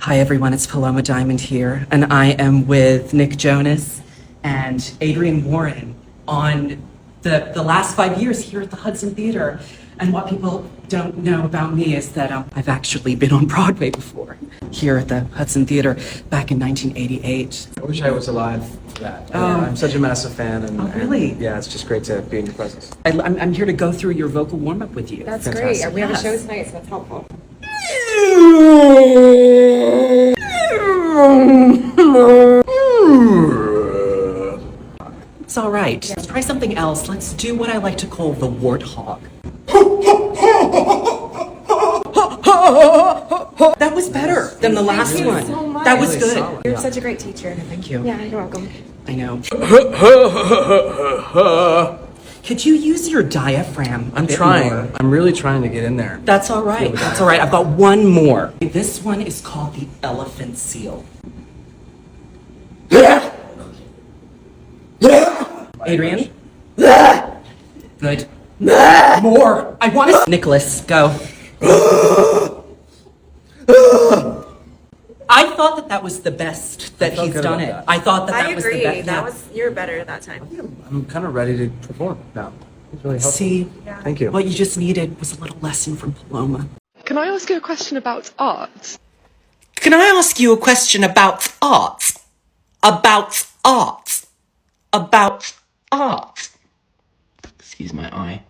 Hi everyone, it's Paloma Diamond here, and I am with Nick Jonas and Adrian Warren on the last 5 years here at the Hudson Theater. And what people don't know about me is that I've actually been on Broadway before, here at the Hudson Theater back in 1988. I wish I was alive for that. I'm such a massive fan. Really? And, yeah, it's just great to be in your presence. I'm here to go through your vocal warm-up with you. That's Fantastic. great. We have a show tonight, so that's helpful. It's all right. Let's try something else. Let's do what I like to call the warthog. That was better than the last Thank you one. so much. That was Really good. solid. You're such a great teacher. Thank you. Yeah, you're welcome. I know. Could you use your diaphragm? I'm trying. I'm really trying to get in there. That's all right. That's all right. I've got one more. This one is called the elephant seal. Adrian? Good. More. I want to. Nicholas, go. I thought that was the best that felt he's good done about it. that. I thought that I was agree. the best. That was you're better that time. I'm kind of ready to perform now. It's really helpful. See, Thank you. what you just needed was a little lesson from Paloma. Can I ask you a question about art? Can I ask you a question about art? About art? About art? Excuse my eye.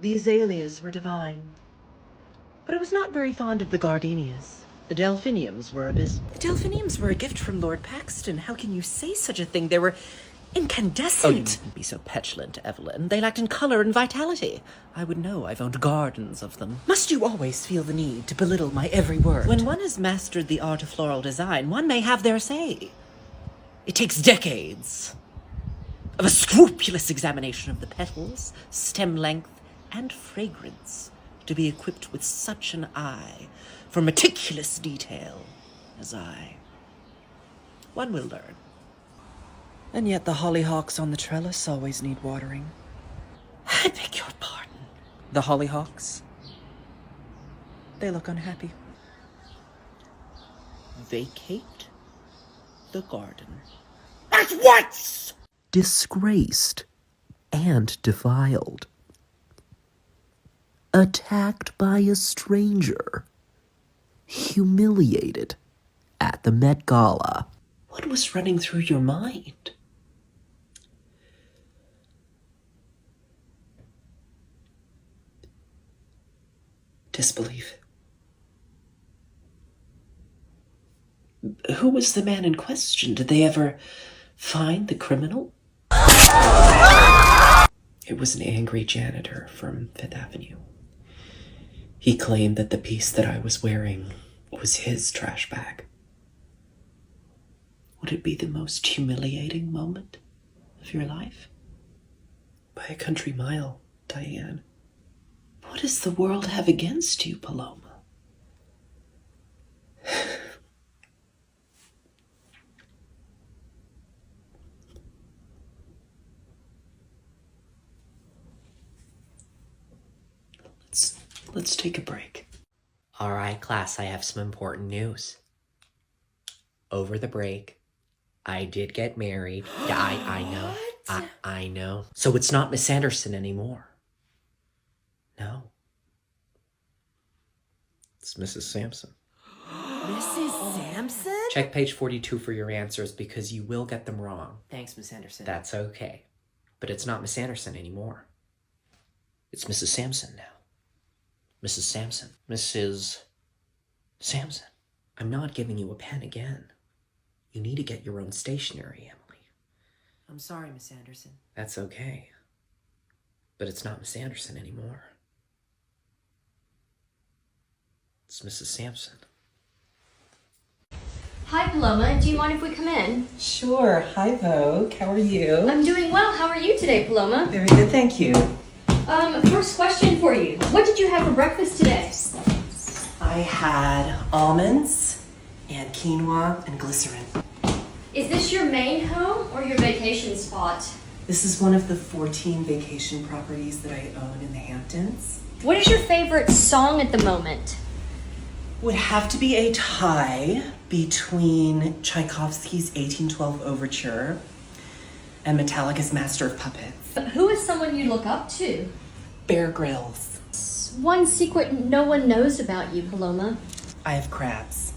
The azaleas were divine, but I was not very fond of the gardenias. The delphiniums were abysmal. The delphiniums were a gift from Lord Paxton. How can you say such a thing? They were Oh, incandescent. you needn't be so petulant, Evelyn. They lacked in color and vitality. I would know. I've owned gardens of them. Must you always feel the need to belittle my every word? When one has mastered the art of floral design, one may have their say. It takes decades of a scrupulous examination of the petals, stem length, and fragrance to be equipped with such an eye for meticulous detail as I. One will learn. And yet the hollyhocks on the trellis always need watering. I beg your pardon. The hollyhocks? They look unhappy. Vacate the garden. At once! Disgraced and defiled. Attacked by a stranger. Humiliated at the Met Gala. What was running through your mind? Disbelief. Who was the man in question? Did they ever find the criminal? It was an angry janitor from Fifth Avenue. He claimed that the piece that I was wearing was his trash bag. Would it be the most humiliating moment of your life? By a country mile, Diane. What does the world have against you, Paloma? Let's take a break. All right, class, I have some important news. Over the break, I did get married. Yeah, I know. I know. So it's not Miss Anderson anymore. No. It's Mrs. Sampson. Mrs. Sampson? Check page 42 for your answers because you will get them wrong. Thanks, Miss Anderson. That's okay. But it's not Miss Anderson anymore. It's Mrs. Sampson now. Mrs. Sampson. Mrs. Sampson. I'm not giving you a pen again. You need to get your own stationery, Emily. I'm sorry, Miss Anderson. That's okay. But it's not Miss Anderson anymore. It's Mrs. Sampson. Hi, Paloma. Do you mind if we come in? Sure. Hi, Vogue. How are you? I'm doing well. How are you today, Paloma? Very good, thank you. First question for you. What did you have for breakfast today? I had almonds and quinoa and glycerin. Is this your main home or your vacation spot? This is one of the 14 vacation properties that I own in the Hamptons. What is your favorite song at the moment? Would have to be a tie between Tchaikovsky's 1812 Overture and Metallica's Master of Puppets. Who is someone you look up to? Bear Grylls. One secret no one knows about you, Paloma. I have crabs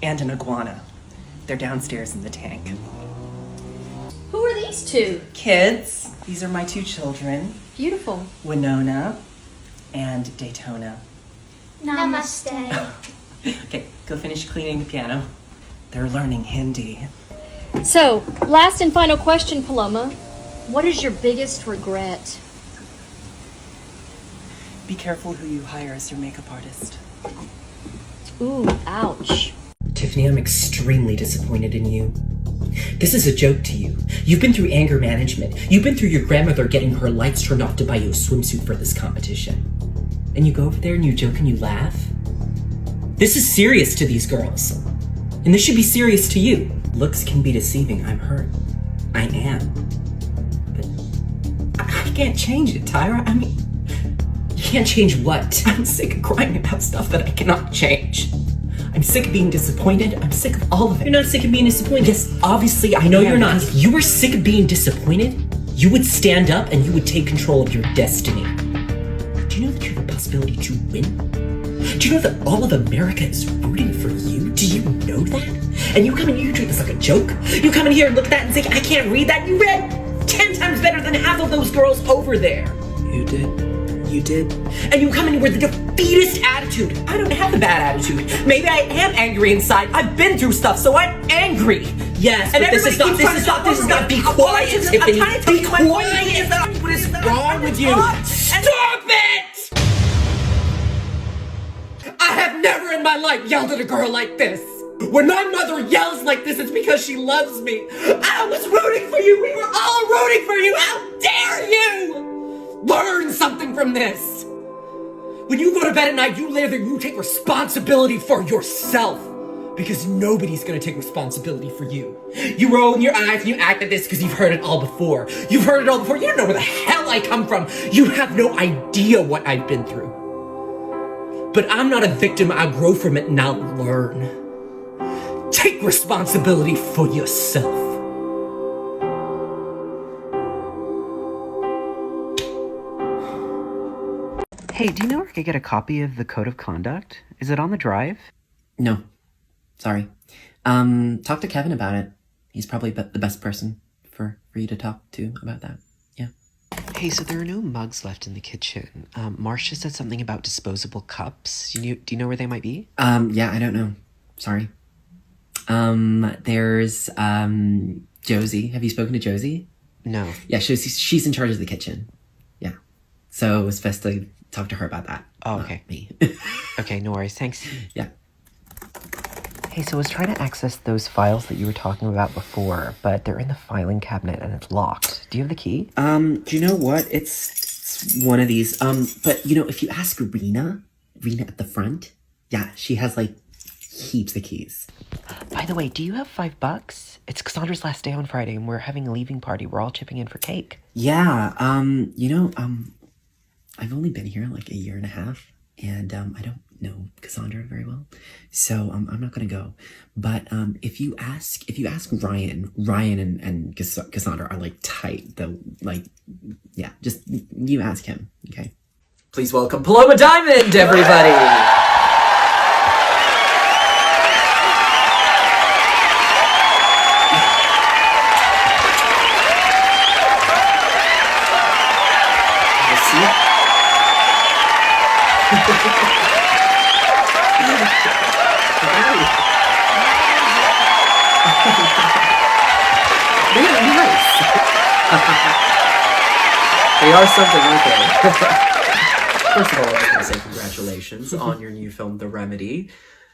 and an iguana. They're downstairs in the tank. Who are these two? Kids, these are my two children, Beautiful. Winona and Daytona. Namaste. Okay, go finish cleaning the piano. They're learning Hindi. So, last and final question, Paloma. What is your biggest regret? Be careful who you hire as your makeup artist. Ooh, ouch. Tiffany, I'm extremely disappointed in you. This is a joke to you. You've been through anger management. You've been through your grandmother getting her lights turned off to buy you a swimsuit for this competition. And you go over there and you joke and you laugh? This is serious to these girls. And this should be serious to you. Looks can be deceiving, I'm hurt. I am. But I can't change it, Tyra. I mean, you can't change what? I'm sick of crying about stuff that I cannot change. I'm sick of being disappointed. I'm sick of all of it. You're not sick of being disappointed? Yes, obviously, I know you're not. If you were sick of being disappointed, you would stand up and you would take control of your destiny. Do you know that you have the possibility to win? Do you know that all of America is rooting for you? Do you know that? And you come in here, you treat this like a joke? You come in here and look at that and say, I can't read that? You read 10 times better than half of those girls over there. You did. You did. And you come in with the defeatist attitude. I don't have a bad attitude. Maybe I am angry inside. I've been through stuff, so I'm angry. Yes, and this is not, be quiet, Tiffany. Be quiet. What is wrong with you? Stop it! I have never in my life yelled at a girl like this. When my mother yells like this, it's because she loves me. I was rooting for you. We were all rooting for you. How dare you? Learn something from this. When you go to bed at night, you take responsibility for yourself. Because nobody's gonna take responsibility for you. You roll in your eyes and you act like this because you've heard it all before. You've heard it all before. You don't know where the hell I come from. You have no idea what I've been through. But I'm not a victim. I'll grow from it and I'll learn. Take responsibility for yourself. Hey, do you know where I could get a copy of the Code of Conduct? Is it on the drive? No. Sorry. Talk to Kevin about it. He's probably the best person for you to talk to about that. Yeah. Hey, so there are no mugs left in the kitchen. Marcia said something about disposable cups. Do you know where they might be? Yeah, I don't know. Sorry. There's, Josie. Have you spoken to Josie? No. Yeah, she's in charge of the kitchen. Yeah. So it was best to talk to her about that. Oh, okay. Me. Okay, no worries. Thanks. Yeah. Hey, so I was trying to access those files that you were talking about before, but they're in the filing cabinet and it's locked. Do you have the key? Do you know what? It's one of these. But you know, if you ask Rena at the front, yeah, she has like heaps of keys. By the way, do you have $5? It's Cassandra's last day on Friday and we're having a leaving party. We're all chipping in for cake. Yeah, I've only been here like a year and a half, and I don't know Cassandra very well, so I'm not gonna go. But if you ask Ryan and Cassandra are like tight, though. Like, yeah, just you ask him, okay? Please welcome Paloma Diamond, everybody. They are something, aren't they? First of all, I just want to say congratulations on your new film, The Remedy,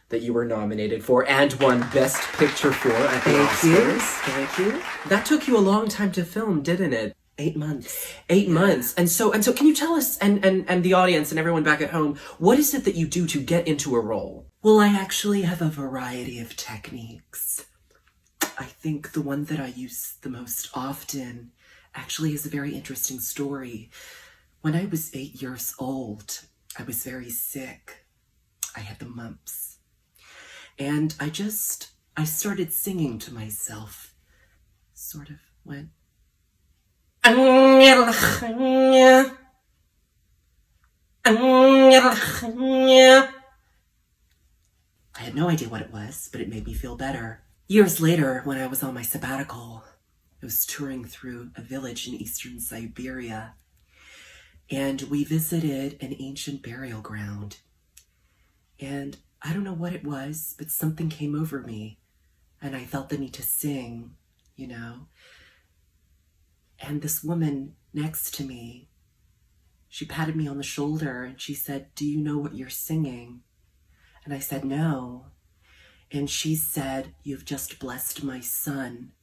that you were nominated for and won Best Picture for at the Oscars. Thank you. That took you a long time to film, didn't it? 8 months. 8 months. And so can you tell us and the audience and everyone back at home, what is it that you do to get into a role? Well, I actually have a variety of techniques. I think the one that I use the most often actually is a very interesting story. When I was 8 years old, I was very sick. I had the mumps. And I started singing to myself. Sort of went, I had no idea what it was, but it made me feel better. Years later, when I was on my sabbatical, I was touring through a village in eastern Siberia, and we visited an ancient burial ground. And I don't know what it was, but something came over me, and I felt the need to sing, you know. And this woman next to me, she patted me on the shoulder and she said, "Do you know what you're singing?" And I said, "No." And she said, "You've just blessed my son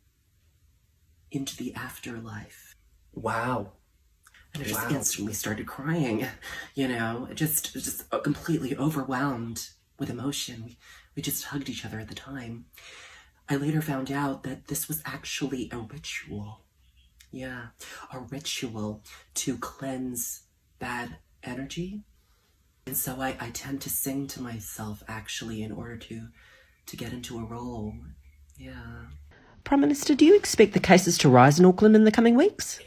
into the afterlife." Wow. And I just instantly started crying, you know, just completely overwhelmed with emotion. We just hugged each other at the time. I later found out that this was actually a ritual. Yeah, a ritual to cleanse bad energy. And so I tend to sing to myself, actually, in order to get into a role. Yeah. Prime Minister, do you expect the cases to rise in Auckland in the coming weeks?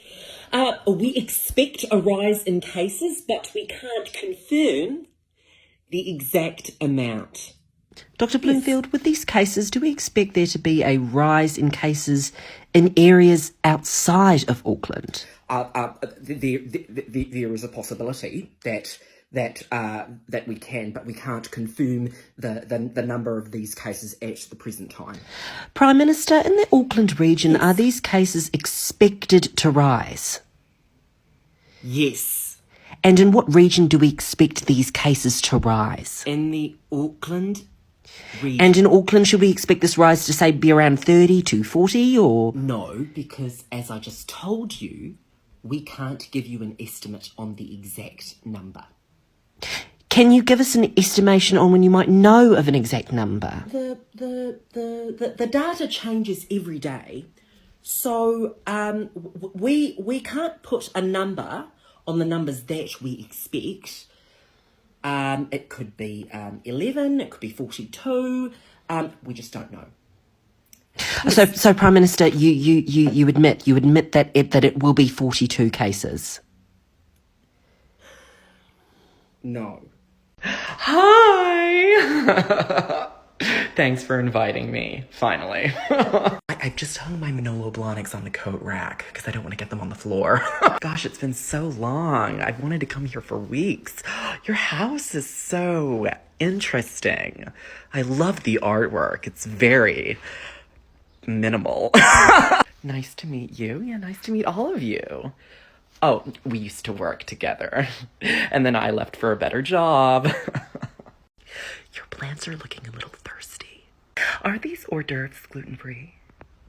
We expect a rise in cases, but we can't confirm the exact amount. Dr. Bloomfield, with these cases, do we expect there to be a rise in cases in areas outside of Auckland? There is a possibility that we can, but we can't confirm the number of these cases at the present time. Prime Minister, in the Auckland region, are these cases expected to rise? Yes. And in what region do we expect these cases to rise? In the Auckland region. And in Auckland, should we expect this rise to, say, be around 30 to 40 or? No, because as I just told you, we can't give you an estimate on the exact number. Can you give us an estimation on when you might know of an exact number? The data changes every day, so we can't put a number on the numbers that we expect. It could be 11, it could be 42. We just don't know. So Prime Minister, you admit that it will be 42 cases. No. Hi! Thanks for inviting me, finally. I've just hung my Manolo Blahniks on the coat rack because I don't want to get them on the floor. Gosh, it's been so long. I've wanted to come here for weeks. Your house is so interesting. I love the artwork. It's very minimal. Nice to meet you. Yeah, nice to meet all of you. Oh, we used to work together. And then I left for a better job. Your plants are looking a little thirsty. Are these hors d'oeuvres gluten-free?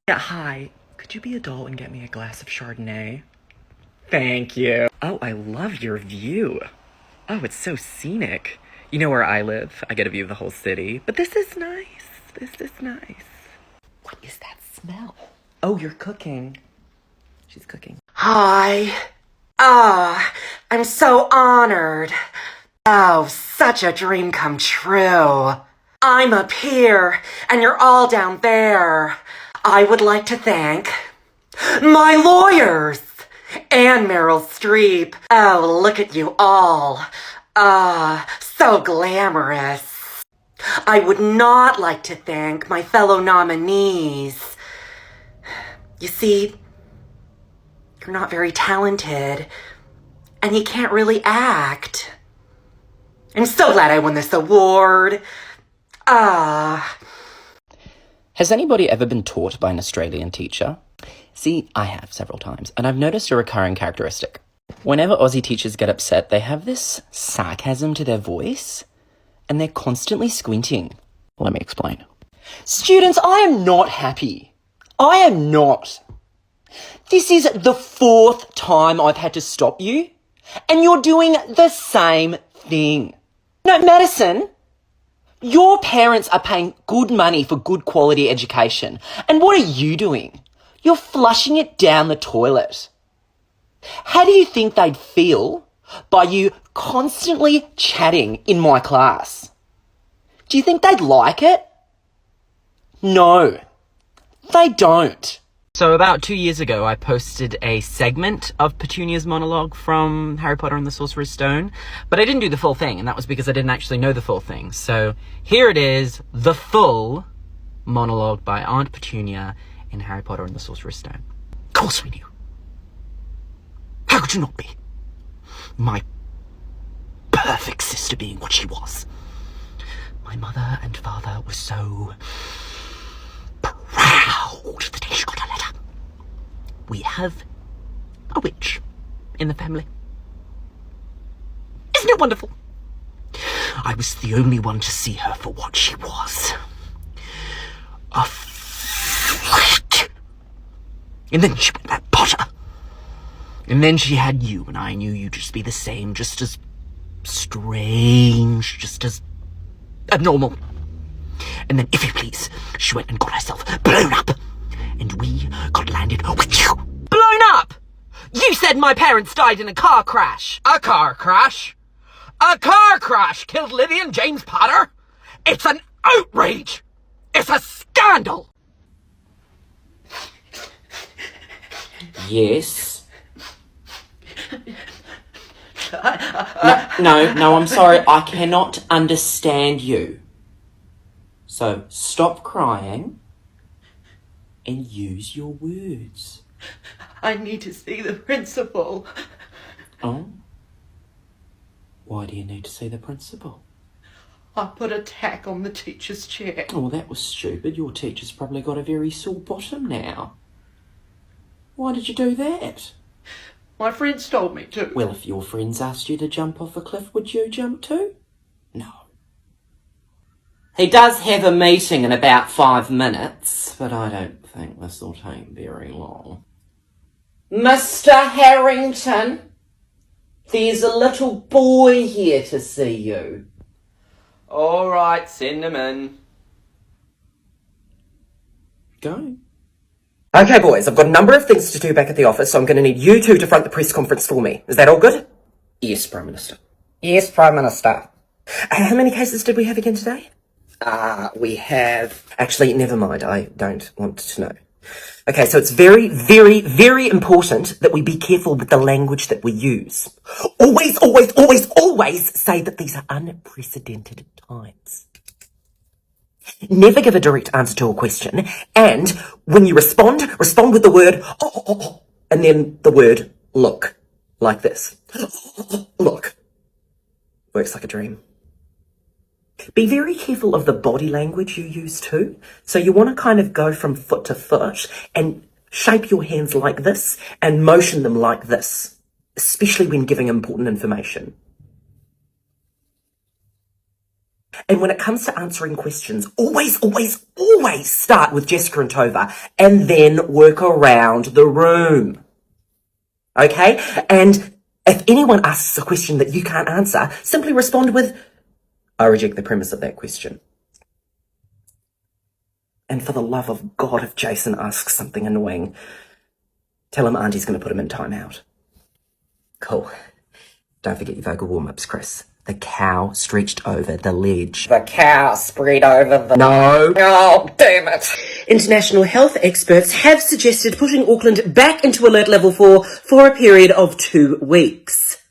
Yeah, hi. Could you be a doll and get me a glass of Chardonnay? Thank you. Oh, I love your view. Oh, it's so scenic. You know where I live? I get a view of the whole city. But this is nice. This is nice. What is that smell? Oh, you're cooking. She's cooking. Hi. I'm so honored. Oh, such a dream come true. I'm up here, and you're all down there. I would like to thank my lawyers and Meryl Streep. Oh, look at you all. So glamorous. I would not like to thank my fellow nominees. You see, you're not very talented, and you can't really act. I'm so glad I won this award. Has anybody ever been taught by an Australian teacher? See, I have several times, and I've noticed a recurring characteristic. Whenever Aussie teachers get upset, they have this sarcasm to their voice, and they're constantly squinting. Let me explain. Students, I am not happy. I am not. This is the 4th time I've had to stop you, and you're doing the same thing. No, Madison, your parents are paying good money for good quality education, and what are you doing? You're flushing it down the toilet. How do you think they'd feel by you constantly chatting in my class? Do you think they'd like it? No, they don't. So about 2 years ago, I posted a segment of Petunia's monologue from Harry Potter and the Sorcerer's Stone, but I didn't do the full thing, and that was because I didn't actually know the full thing. So here it is, the full monologue by Aunt Petunia in Harry Potter and the Sorcerer's Stone. Of course we knew. How could you not be? My perfect sister being what she was. My mother and father were so proud that she got a letter. We have a witch in the family. Isn't it wonderful? I was the only one to see her for what she was. A freak. And then she went at Potter. And then she had you, and I knew you'd just be the same, just as strange, just as abnormal. And then, if you please, she went and got herself blown up. And we got landed with you. Blown up? You said my parents died in a car crash. A car crash? A car crash killed Lily and James Potter? It's an outrage. It's a scandal. Yes. No, I'm sorry. I cannot understand you. So stop crying and use your words. I need to see the principal. Oh? Why do you need to see the principal? I put a tack on the teacher's chair. Oh, that was stupid. Your teacher's probably got a very sore bottom now. Why did you do that? My friends told me to. Well, if your friends asked you to jump off a cliff, would you jump too? No. He does have a meeting in about 5 minutes, but I don't think this will take very long. Mr. Harrington, there's a little boy here to see you. All right, send him in. Go. Okay, boys, I've got a number of things to do back at the office, so I'm going to need you two to front the press conference for me. Is that all good? Yes, Prime Minister. Yes, Prime Minister. How many cases did we have again today? We have... Actually, never mind. I don't want to know. Okay, so it's very, very, very important that we be careful with the language that we use. Always, always, always, always say that these are unprecedented times. Never give a direct answer to a question, and when you respond with the word oh, and then the word look, like this. Look. Works like a dream. Be very careful of the body language you use too. So you want to kind of go from foot to foot and shape your hands like this and motion them like this, especially when giving important information. And when it comes to answering questions, always, always, always start with Jessica and Tova and then work around the room. Okay? And if anyone asks a question that you can't answer, simply respond with, I reject the premise of that question. And for the love of God, if Jason asks something annoying, tell him Auntie's going to put him in timeout. Cool. Don't forget your vocal warm-ups, Chris. The cow stretched over the ledge. The cow spread over the... No. Oh, damn it. International health experts have suggested putting Auckland back into alert level 4 for a period of 2 weeks.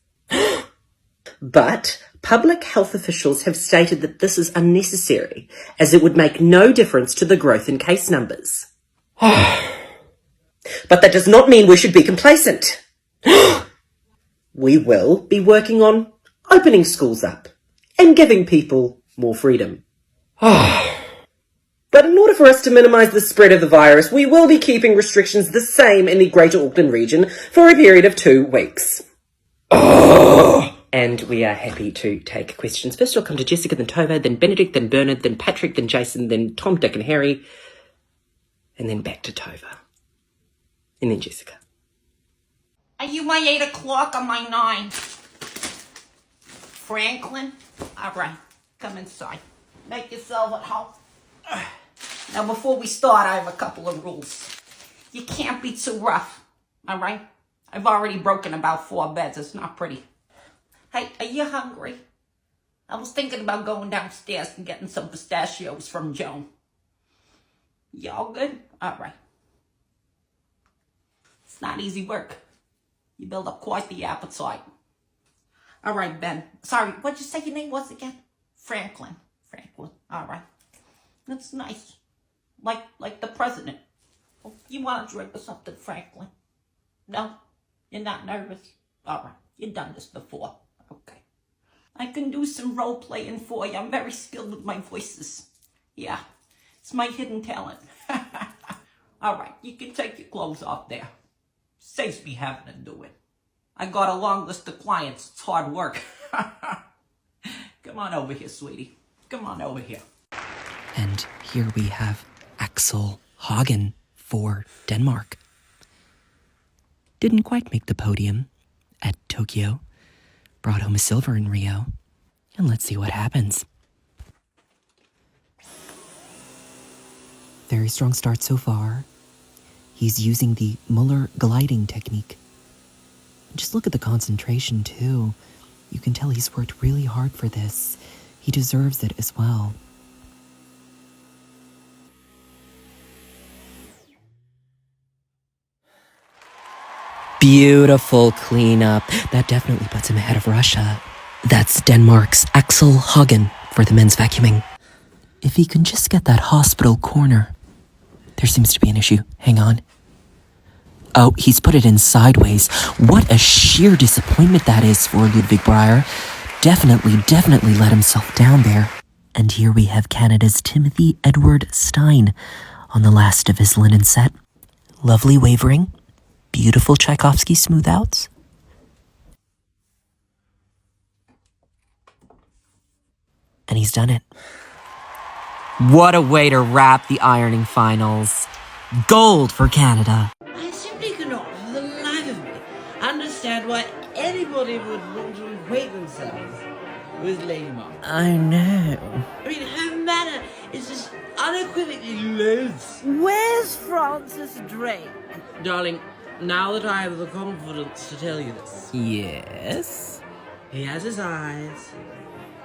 But public health officials have stated that this is unnecessary, as it would make no difference to the growth in case numbers. But that does not mean we should be complacent. We will be working on opening schools up and giving people more freedom. But in order for us to minimise the spread of the virus, we will be keeping restrictions the same in the Greater Auckland region for a period of 2 weeks. And we are happy to take questions. First we'll come to Jessica, then Tova, then Benedict, then Bernard, then Patrick, then Jason, then Tom, Dick and Harry, and then back to Tova. And then Jessica. Are you my 8 o'clock or my 9? Franklin? All right, come inside. Make yourself at home. Now, before we start, I have a couple of rules. You can't be too rough, all right? I've already broken about 4 beds. It's not pretty. Hey, are you hungry? I was thinking about going downstairs and getting some pistachios from Joan. Y'all good? All right. It's not easy work. You build up quite the appetite. All right, Ben. Sorry, what'd you say your name was again? Franklin. Franklin. All right. That's nice. Like the president. Well, you want a drink or something, Franklin? No? You're not nervous? All right. You've done this before. Okay. I can do some role playing for you. I'm very skilled with my voices. Yeah. It's my hidden talent. All right. You can take your clothes off there. Saves me having to do it. I got a long list of clients. It's hard work. Come on over here, sweetie. Come on over here. And here we have Axel Hagen for Denmark. Didn't quite make the podium at Tokyo. Brought home a silver in Rio. And let's see what happens. Very strong start so far. He's using the Muller gliding technique. Just look at the concentration, too. You can tell he's worked really hard for this. He deserves it as well. Beautiful cleanup. That definitely puts him ahead of Russia. That's Denmark's Axel Hagen for the men's vacuuming. If he can just get that hospital corner. There seems to be an issue. Hang on. Oh, he's put it in sideways. What a sheer disappointment that is for Ludwig Breyer. Definitely let himself down there. And here we have Canada's Timothy Edward Stein on the last of his linen set. Lovely wavering. Beautiful Tchaikovsky smooth outs. And he's done it. What a way to wrap the ironing finals. Gold for Canada. I simply cannot, for the life of me, understand why anybody would want to equate themselves with Lady Margaret. I know. I mean, her manner is just unequivocally loathsome. Where's Francis Drake? Darling, now that I have the confidence to tell you this. Yes? He has his eyes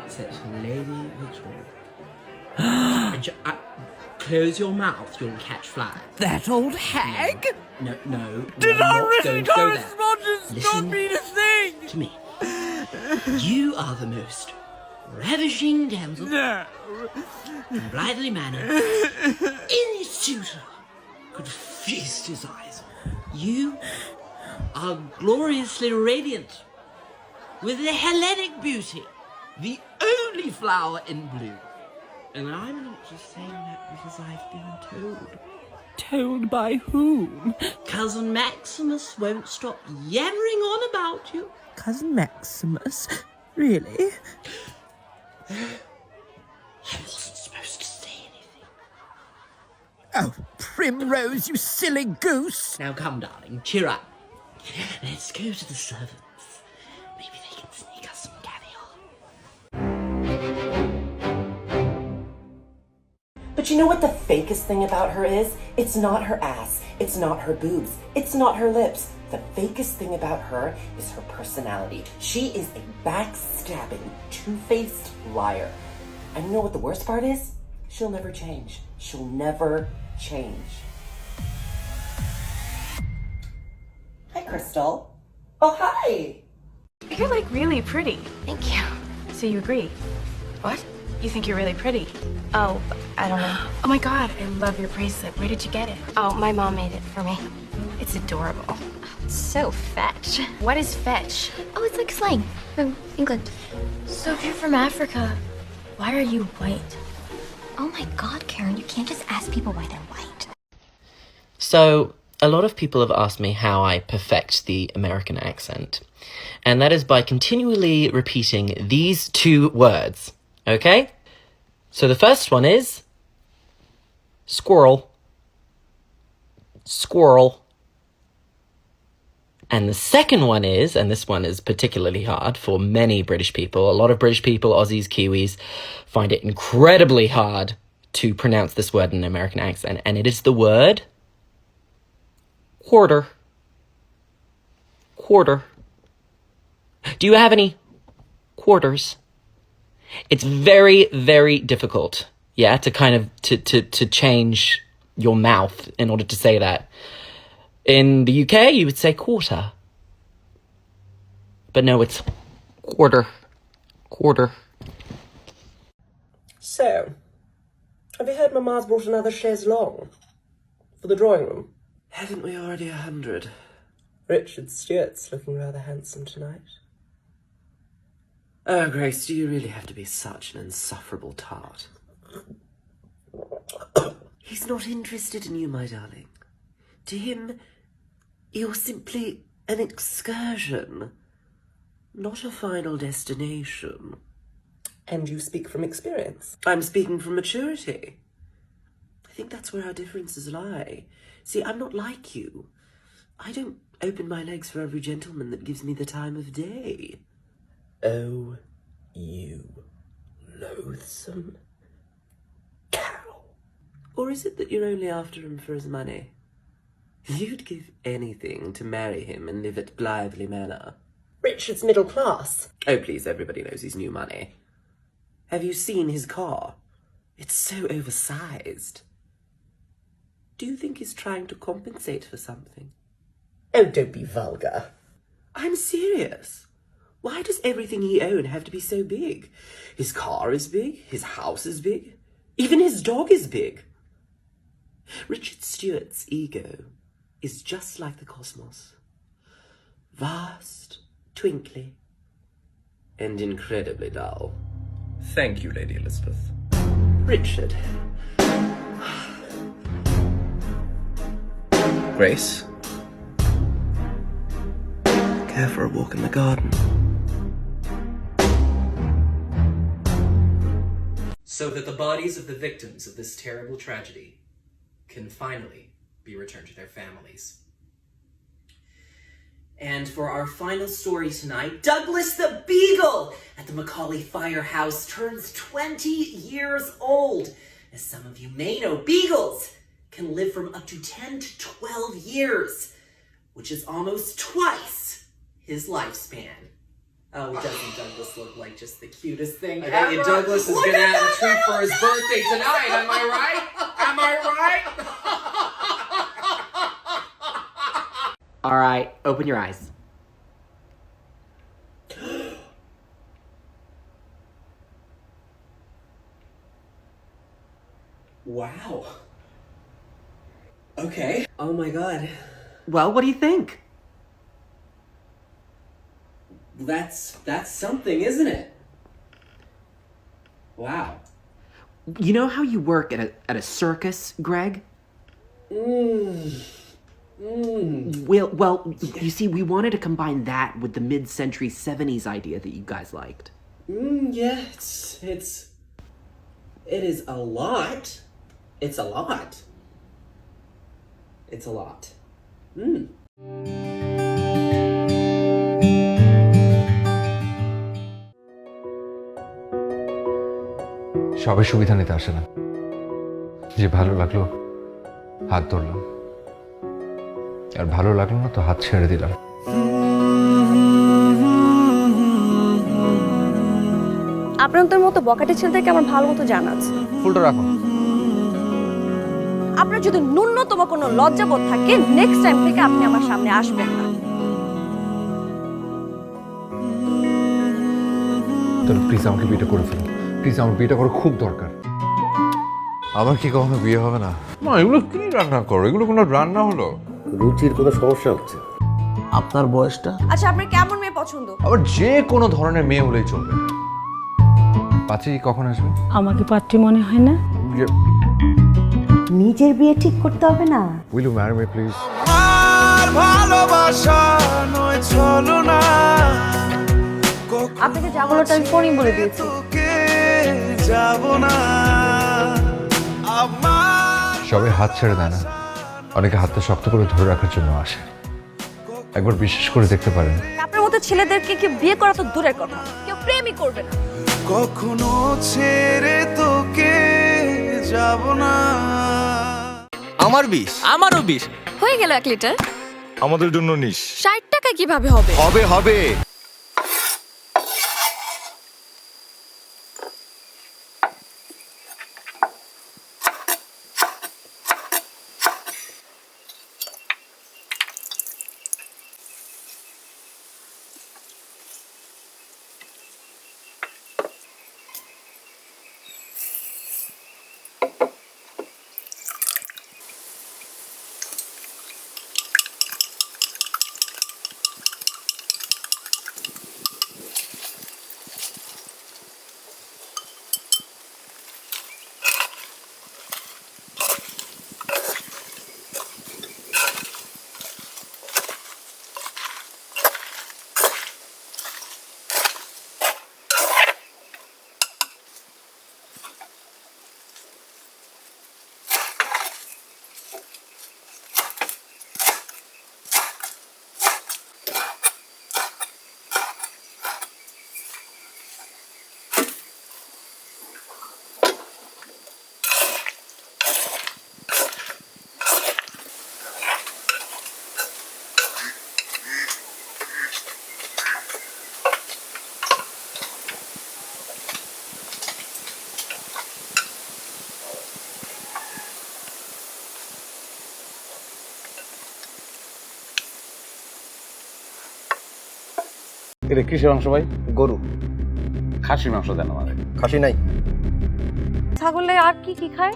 set for Lady Victoria. Close your mouth, you'll catch flies. That old hag? No. Did not already going to go there. correspondence not mean a thing? To me. You are the most ravishing damsel and blithely mannered any suitor could feast his eyes on. You are gloriously radiant with the Hellenic beauty, the only flower in bloom. And I'm not just saying that because I've been told. Told by whom? Cousin Maximus won't stop yammering on about you. Cousin Maximus? Really? I wasn't supposed to say anything. Oh, Primrose, you silly goose! Now come, darling, cheer up. Let's go to the servants. Maybe they can sneak us some caviar. But you know what the fakest thing about her is? It's not her ass. It's not her boobs. It's not her lips. The fakest thing about her is her personality. She is a backstabbing, two-faced liar. And you know what the worst part is? She'll never change. She'll never change. Hi, Crystal. Oh, hi. You're like really pretty. Thank you. So you agree? What? You think you're really pretty? Oh, I don't know. Oh my god, I love your bracelet. Where did you get it? Oh, my mom made it for me. It's adorable. Oh, it's so fetch. What is fetch? Oh, it's like slang from England. So if you're from Africa, why are you white? Oh my god, Karen, you can't just ask people why they're white. So, a lot of people have asked me how I perfect the American accent. And that is by continually repeating these two words. Okay? So the first one is squirrel. Squirrel. And the second one is, and this one is particularly hard for many British people, a lot of British people, Aussies, Kiwis, find it incredibly hard to pronounce this word in an American accent, and it is the word quarter. Quarter. Do you have any quarters? It's very, very difficult, yeah, to kind of, to change your mouth in order to say that. In the UK, you would say quarter. But no, it's quarter. Quarter. So, have you heard Mama's brought another chaise longue for the drawing room? Haven't we already 100? Richard Stewart's looking rather handsome tonight. Oh, Grace, do you really have to be such an insufferable tart? He's not interested in you, my darling. To him, you're simply an excursion, not a final destination. And you speak from experience? I'm speaking from maturity. I think that's where our differences lie. See, I'm not like you. I don't open my legs for every gentleman that gives me the time of day. Oh, you loathsome cow. Or is it that you're only after him for his money? You'd give anything to marry him and live at Blithely Manor. Richard's middle class. Oh, please, everybody knows he's new money. Have you seen his car? It's so oversized. Do you think he's trying to compensate for something? Oh, don't be vulgar. I'm serious. Why does everything he owns have to be so big? His car is big, his house is big, even his dog is big. Richard Stewart's ego is just like the cosmos. Vast, twinkly, and incredibly dull. Thank you, Lady Elizabeth. Richard. Grace? Care for a walk in the garden? So that the bodies of the victims of this terrible tragedy can finally be returned to their families. And for our final story tonight, Douglas the Beagle at the Macaulay Firehouse turns 20 years old. As some of you may know, beagles can live from up to 10 to 12 years, which is almost twice his lifespan. Oh, doesn't Douglas look like just the cutest thing I ever? bet you Douglas is gonna have a treat for his birthday tonight, am I right? Am I right? All right, open your eyes. Wow. Okay. Oh my god. Well, what do you think? That's something, isn't it? Wow. You know how you work at a circus, Greg? Well, you see, we wanted to combine that with the mid-century 70s idea that you guys liked. Yeah, it is a lot. It's a lot. It's a lot. সবাই সুবিধা নিতে আসে না, যে ভালো লাগলো হাত ধরলাম, আর ভালো লাগলো না তো হাত ছেড়ে দিলাম। আপনাদের মতো বকাটে ছেলেদেরকে আমার ভালো মতো জানা আছে। ফুলটা রাখুন। আপনার যদি ন্যূনতম কোনো লজ্জাবোধ থাকে, নেক্সট টাইম থেকে আপনি আমার সামনে আসবেন না। তাহলে প্লিজ আমাকে বিয়েটা করে ফেলুন, প্লিজ আমার বিয়েটা করা খুব দরকার। আমার কি কখনো বিয়ে হবে না? না, এগুলো কি রান্না করো? এগুলো কোনো রান্না হলো? রুচির কোনো সমস্যা হচ্ছে? আপনার বয়সটা? আচ্ছা, আপনার কেমন মেয়ে পছন্দ? আবার যে কোনো ধরনের মেয়ে হলেই চলবে। পাত্রী কখন আসবে? আমাকে পাত্রী মনে হয় না। নিজের বিয়ে ঠিক করতে হবে না? Will you marry me please? আপনাকে যা বলাটা আমি ফোনই বলে দিয়েছি। সবাই হাত ছেড়ে দেয় না, অনেকে হাতটা শক্ত করে ধরে রাখার জন্য আসে। একবার বিশ্বাস করে দেখতে পারেন। আপনার মতো ছেলেদেরকে কেউ বিয়ে করা তো দূরের কথা, কেউ প্রেমই করবে না। কখনো ছেড়ে তোকে যাব না। আমার 20। আমারও 20। হয়ে গেল 1 লিটার। আমাদের জন্য 19। 60 টাকা কিভাবে হবে? হবে হবে। এটা কিসের মাংস ভাই? গরু। খাসির মাংস দেন আমাদের। খাসি নাই। ছাগলে আর কি কি খায়?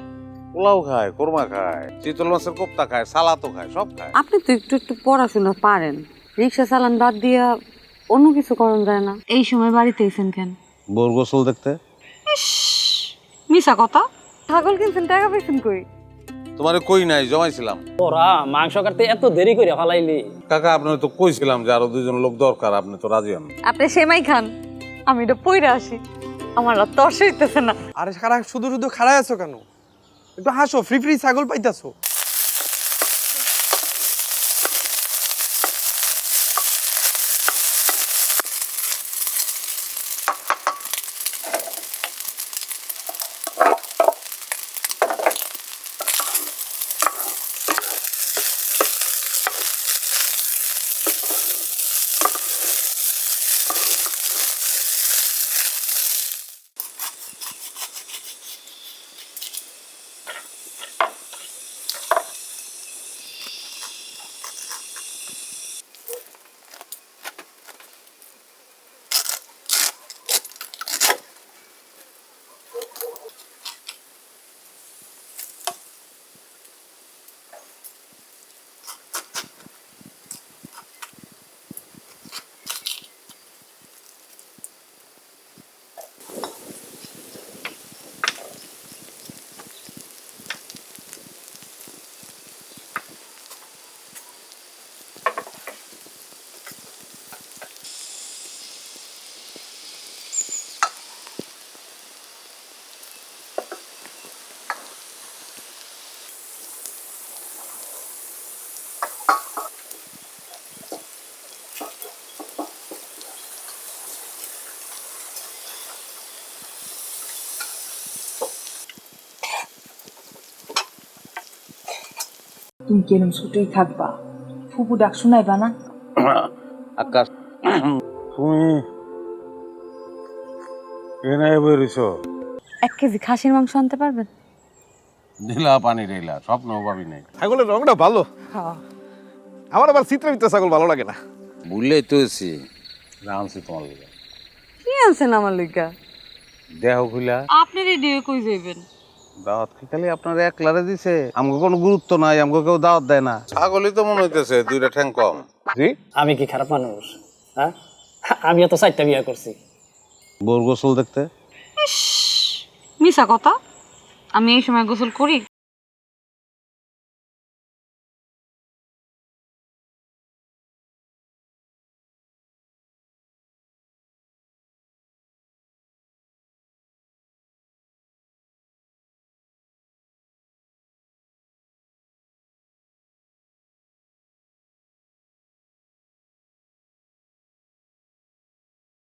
পোলাও খায়, কোরমা খায়, চিতল মাছের কোপ্তা খায়, সালাদও খায়, সব খায়। আপনি তো একটু একটু পড়াশোনা পারেন, রিক্সা চালান বাদ দিয়া অন্য কিছু করেন যায় না? এই সময় বাড়িতে এসেন কেন? বোর গোসল দেখতে। মিশা কথা। ছাগল কিনছেন, টাকা পাইছেন কই? তোমারে কই নাই, জমাইছিলাম। তোরা মাংস কাটতে এত দেরি করে ফালাইলি? কাকা আপনার তো কইছিলাম যে আরো 2জন লোক দরকার, আপনি তো রাজি হন। আপনি সেমাই খান, আমি এটা পইরা আসি। আমার আর তর্স হইতেছে না। আরে সারা শুধু শুধু খাড়ায় আছো কেন? একটু হাসো, ফ্রি ফ্রি ছাগল পাইতাছো। তুমি কেরম ছুটেই থাকবা, ফুপু ডাক শুনাইবা না? আকাশ তুমি এনে বেরিয়েছো? 1 কেজি খাসির মাংস আনতে পারবেন? ঢিলা পানি ঢিলা, স্বপ্ন ভাবি নাই। ছাগলের রংটা ভালো। আমার আবার চিত্রামিত্র ছাগল ভালো লাগে না। ভুললেই তো এসি রামছি তোমার লিগা। কি আনছেন আমার লইগা? দেহ খুলা। আপনি রেডি হয়ে কই যাইবেন? দাওয়াত কি খালি আপনার একলারে দিছে? আমাকে কোনো গুরুত্ব নাই, আমাকে কেউ দাওয়াত দেয় না। ছাগলই তো মনে হইতেছে 2টা ঠ্যাং কম। জি, আমি কি খারাপ মানুষ? হ্যাঁ, আমি তো 4টা বিয়ে করছি। বোর গোসল দেখতে। মিশা কথা। আমি এই সময় গোসল করি?